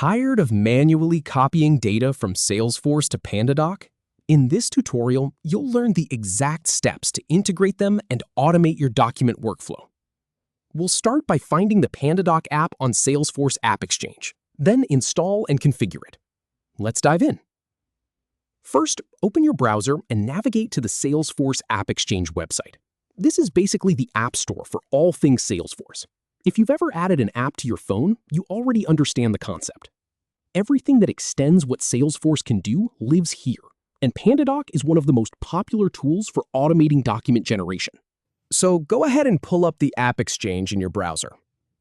Tired of manually copying data from Salesforce to PandaDoc? In this tutorial, you'll learn the exact steps to integrate them and automate your document workflow. We'll start by finding the PandaDoc app on Salesforce AppExchange, then install and configure it. Let's dive in. First, open your browser and navigate to the Salesforce AppExchange website. This is basically the app store for all things Salesforce. If you've ever added an app to your phone, you already understand the concept. Everything that extends what Salesforce can do lives here, and PandaDoc is one of the most popular tools for automating document generation. So go ahead and pull up the AppExchange in your browser.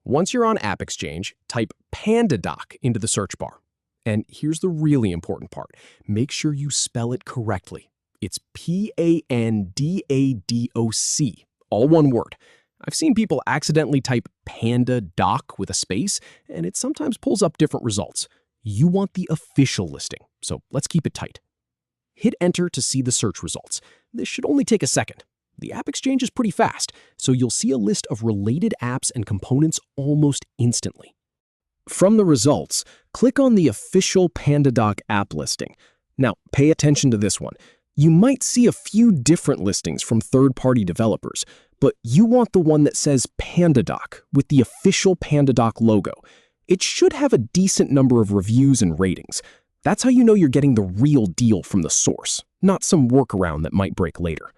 Once you're on AppExchange, type PandaDoc into the search bar. And here's the really important part. Make sure you spell it correctly. It's PandaDoc, all one word. I've seen people accidentally type PandaDoc with a space, and it sometimes pulls up different results. You want the official listing, so let's keep it tight. Hit Enter to see the search results. This should only take a second. The AppExchange is pretty fast, so you'll see a list of related apps and components almost instantly. From the results, click on the official PandaDoc app listing. Now, pay attention to this one. You might see a few different listings from third-party developers, but you want the one that says PandaDoc with the official PandaDoc logo. It should have a decent number of reviews and ratings. That's how you know you're getting the real deal from the source, not some workaround that might break later.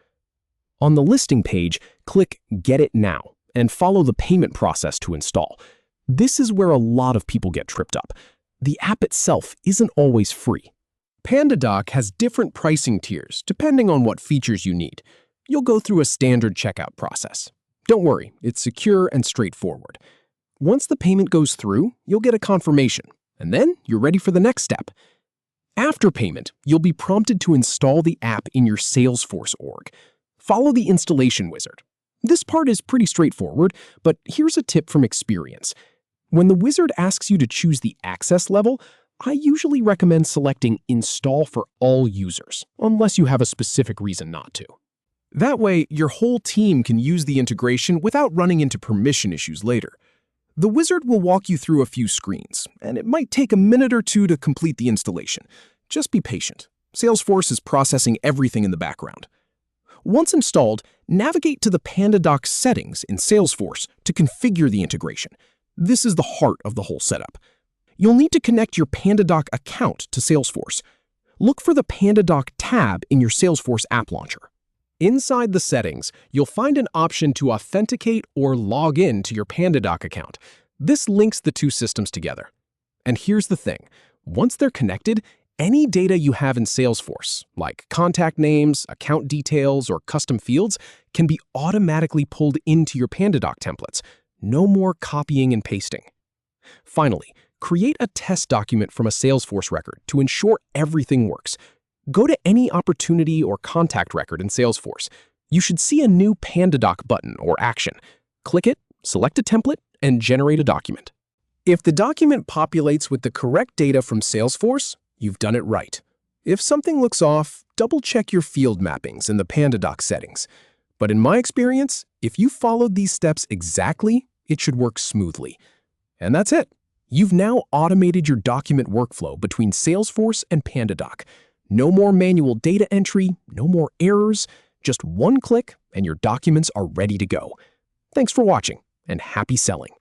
On the listing page, click Get It Now and follow the payment process to install. This is where a lot of people get tripped up. The app itself isn't always free. PandaDoc has different pricing tiers depending on what features you need. You'll go through a standard checkout process. Don't worry, it's secure and straightforward. Once the payment goes through, you'll get a confirmation, and then you're ready for the next step. After payment, you'll be prompted to install the app in your Salesforce org. Follow the installation wizard. This part is pretty straightforward, but here's a tip from experience. When the wizard asks you to choose the access level, I usually recommend selecting Install for all users, unless you have a specific reason not to. That way, your whole team can use the integration without running into permission issues later. The wizard will walk you through a few screens, and it might take a minute or two to complete the installation. Just be patient. Salesforce is processing everything in the background. Once installed, navigate to the PandaDoc settings in Salesforce to configure the integration. This is the heart of the whole setup. You'll need to connect your PandaDoc account to Salesforce. Look for the PandaDoc Tab in your Salesforce app launcher. Inside the settings, you'll find an option to authenticate or log in to your PandaDoc account. This links the two systems together. And here's the thing. Once they're connected, any data you have in Salesforce, like contact names, account details, or custom fields, can be automatically pulled into your PandaDoc templates. No more copying and pasting. Finally, create a test document from a Salesforce record to ensure everything works. Go to any opportunity or contact record in Salesforce. You should see a new PandaDoc button or action. Click it, select a template, and generate a document. If the document populates with the correct data from Salesforce, you've done it right. If something looks off, double-check your field mappings in the PandaDoc settings. But in my experience, if you followed these steps exactly, it should work smoothly. And that's it. You've now automated your document workflow between Salesforce and PandaDoc. No more manual data entry, no more errors, just one click and your documents are ready to go. Thanks for watching and happy selling.